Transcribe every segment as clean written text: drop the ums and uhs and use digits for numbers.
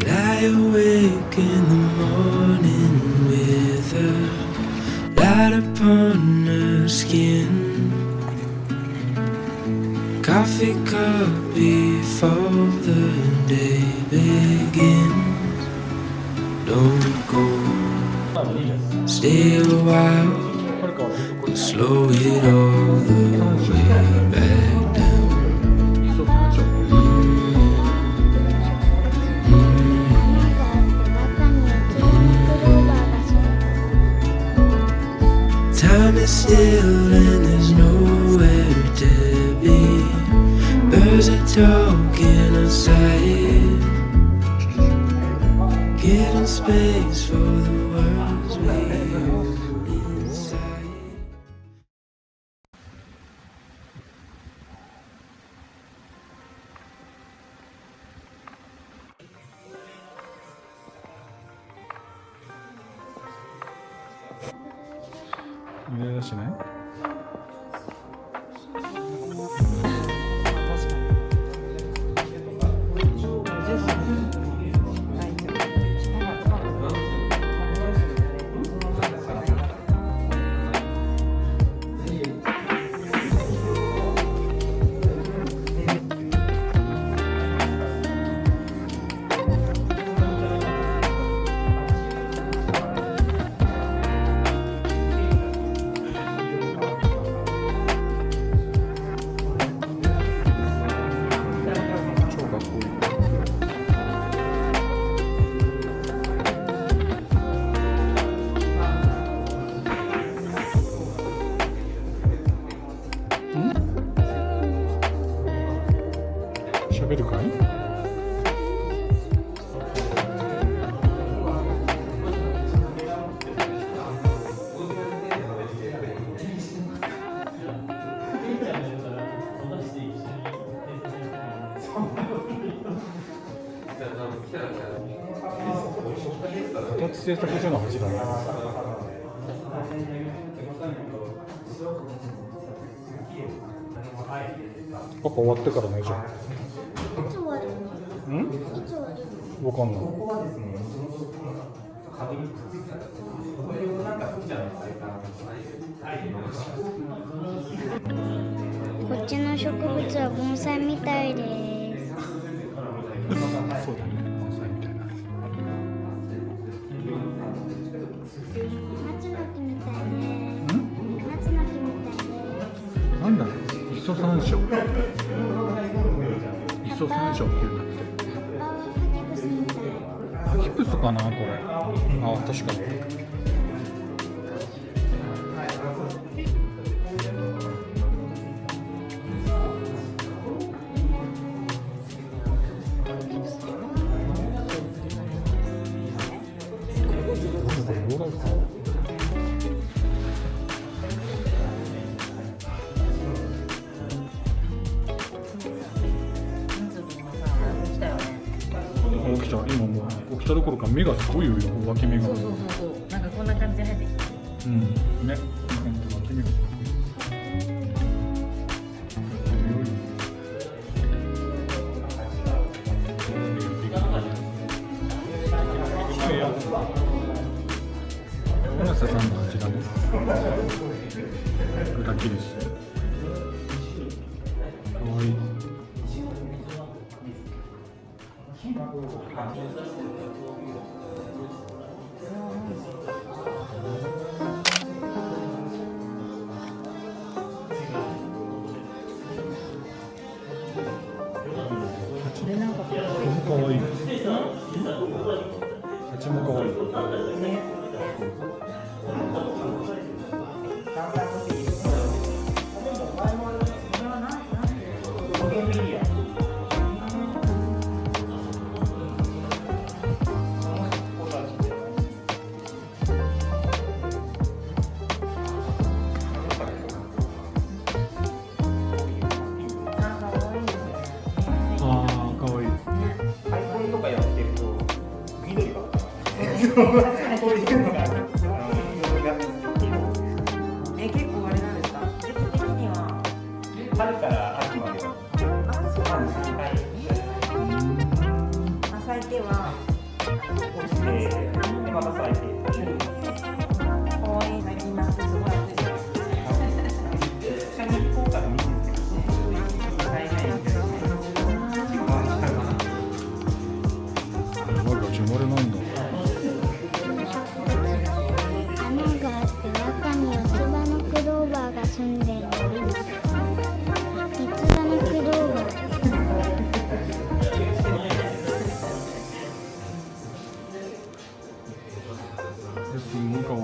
Lie awake in the morning with a light upon her skin. Coffee cup before the day begins. Don't go, stay a while, but slow it all the way back down. Time is still and there's nowhere to be. Birds are talking outside, getting space for the words we hold inside. 入れ出しない喋るかい？形製作所の柱だね。パパ終わってからねじゃん。いつ終わるの？ん？いつ終わるの？わかんない。こっちの植物は盆栽みたいです。そうだね、盆栽みたいな。松の木みたいね。松の木みたいね。なんだろう、磯山椒。磯山椒っていうんだって。葉はハキブスみたい。ハキプスかなこれ。あ、確かに。起きた、今もう起きたどころか目がすごいよ、分け目が。そうそうそうそう、なんかこんな感じで入ってきて。うん、ね、分け目が。村瀬さんのあちらね。これだけです。かわいい。かわいい。蜂もかわいい。結構あれなんです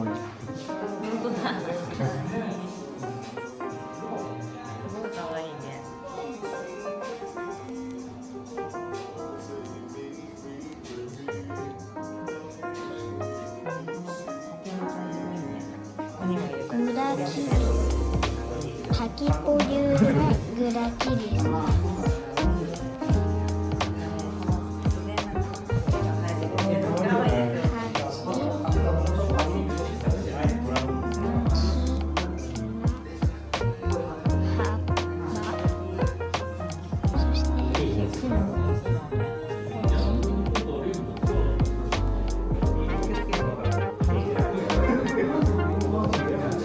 もいい。本当だ。すごい可愛いね。グラキリタキポ流のグラキリス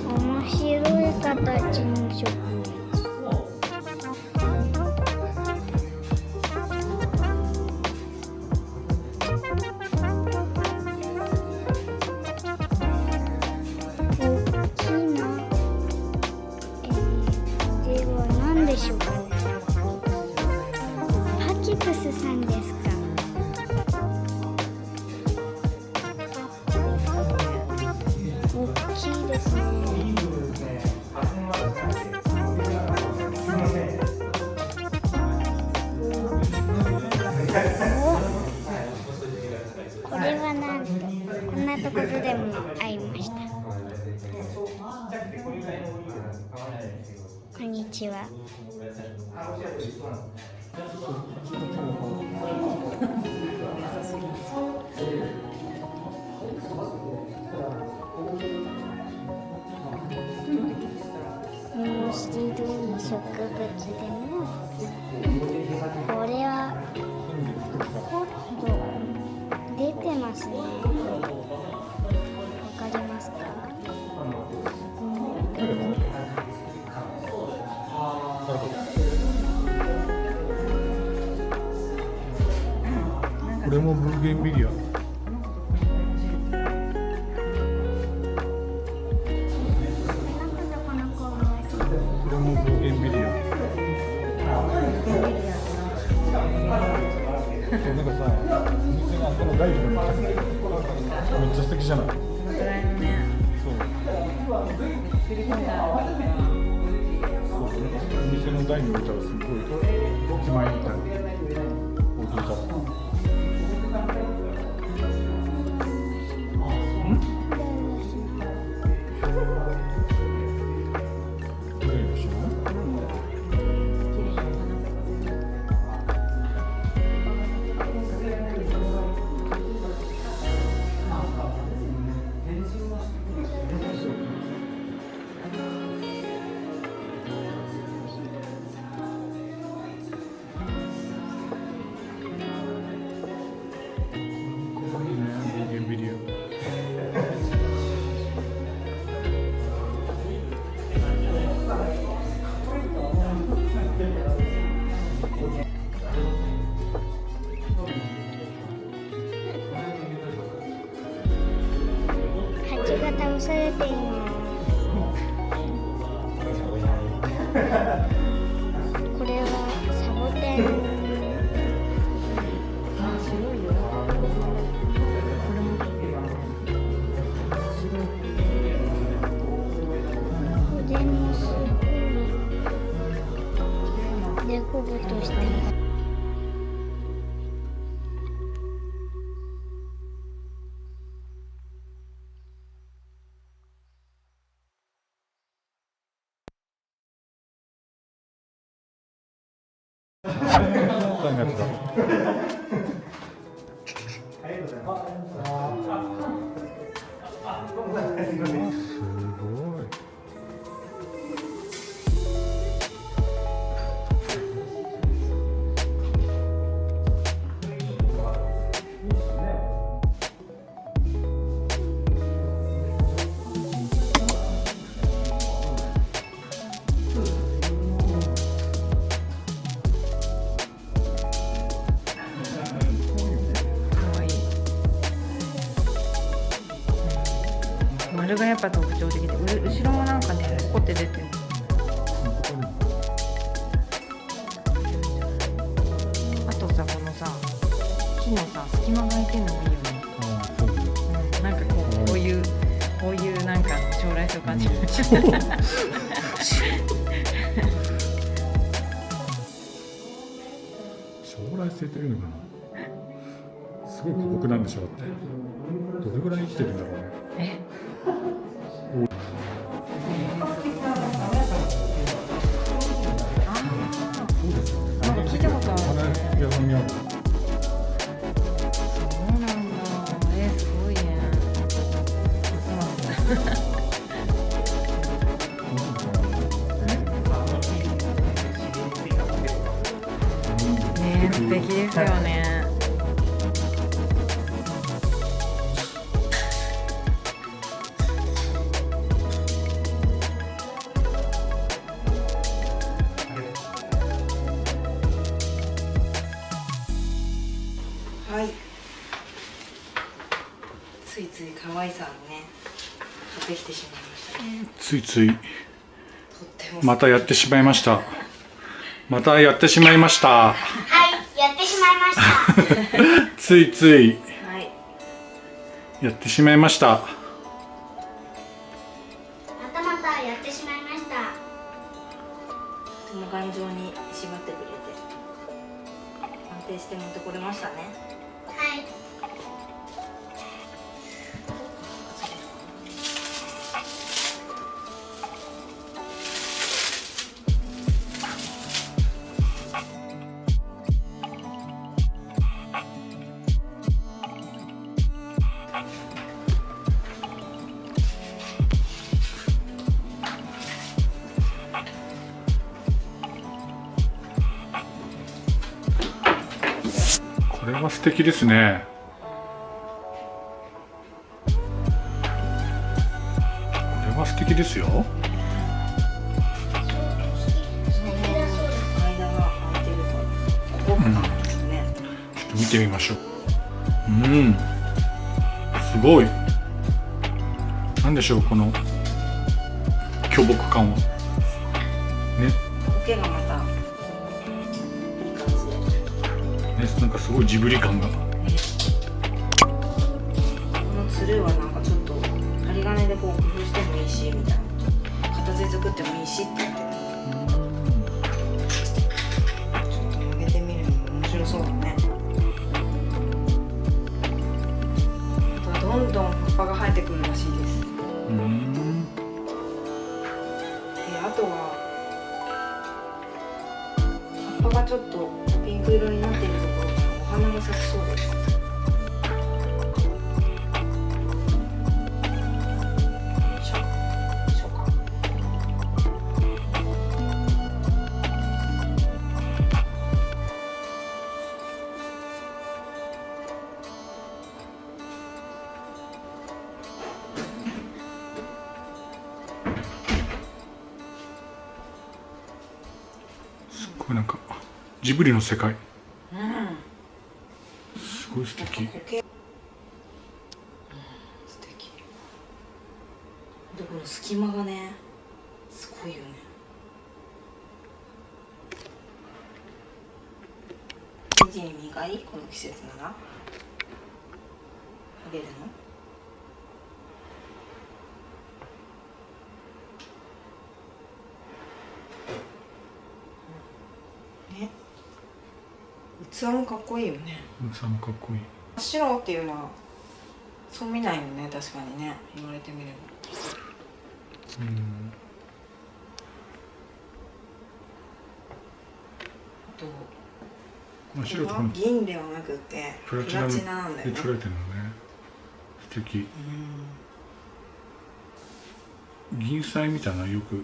面白い形の植物。大きな、では何でしょうかね。パキプスさんですか。大きいですね。これはなんとこんなところでも会いました。こんにちは。面白い植物でもこれはポッと出てますね。わかりますか？これもブーゲンビリア。これもブーゲンビリア。なんかさ、お店のあそこのガイドにめっちゃ素敵じゃない？このぐらいのね。そう。振り込んだ。お店の台に置いたらすごい一枚みたいな置いてた。蜂が倒されています。これはサボテン。白いよ。これも白い。これもすごいデコボとしてます。3月だ。すごい。丸がやっぱ特徴的で、後ろもなんかね、ポコって出てる。あとさ、このさ、木のさ、隙間が空いてるのもいいよね。なんかこういう来性感じる。将来性というのかな、すごい孤独なんでしょうって。どれぐらい生きてるんだろうね。え、そうですよね。なんか聞いたことある。花屋さんにある。そうなんだ。すごいね。ね、素敵ですよね。はい。ついつい可愛さをね、買ってきてしまいましたね。ついついとっても。またやってしまいました。またやってしまいました。はい、やってしまいました。ついついはい。やってしまいました。またまたやってしまいました。とても頑丈に縛ってくれて、安定して持ってこれましたね。はい。これは素敵ですね。これは素敵ですよ。間が空いてると、ここかですね。ちょっと見てみましょう。すごい。なんでしょう、この巨木感は。ね。苔がまたいい感じで。なんかすごいジブリ感が。このつるはなんかちょっと針金でこう工夫してもいいしみたいな、形作ってもいいしって言ってた。ちょっと曲げてみるのも面白そうだね。あとはどんどん葉っぱが生えてくるらしいです。あとは葉っぱがちょっとピンク色になっているところにお花が咲きそうです。よいしょ。よいしょか。これなんかジブリの世界。うん。すごい素敵。素敵。でこの隙間がね、すごいよね。生地に磨い、この季節なら。あげるの。ね。器もかっこいいよね。器もかっこいい。白っていうのはそう見ないよね、確かにね、言われてみれば。あとまあ、白とかも銀ではなくてプラチナなんだよね。で作られてるのね。素敵。銀彩みたいなのよく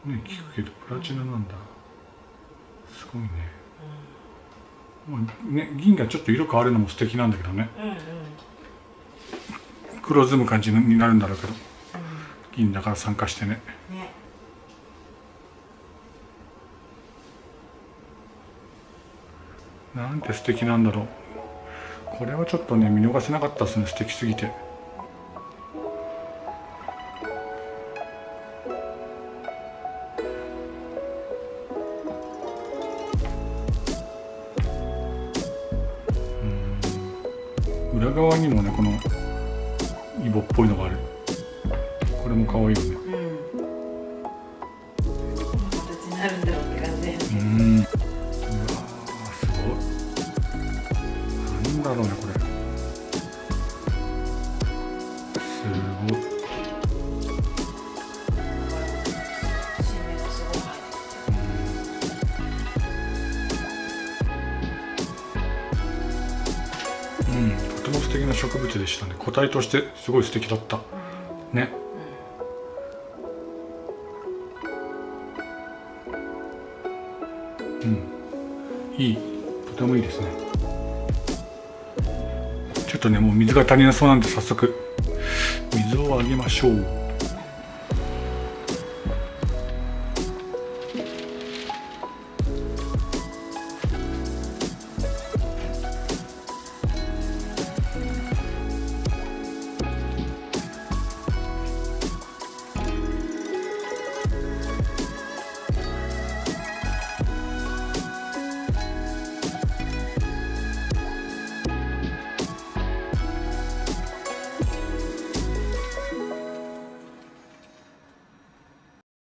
ね聞くけど、プラチナなんだ。すごいね。まあね、銀がちょっと色変わるのも素敵なんだけどね。黒ずむ感じになるんだろうけど、銀だから参加してね。ね。なんて素敵なんだろう。これはちょっとね見逃せなかったですね、素敵すぎて。裏側にもねこのイボっぽいのがある。これ可愛いよね。形になるんだろうって感じだよね。うわーすごい。なんだろうねこれ。すごい。新芽がすごい入ってとても素敵な植物でしたね。個体としてすごい素敵だったね。いい、とてもいいですね。ちょっとねもう水が足りなそうなんで早速水をあげましょう。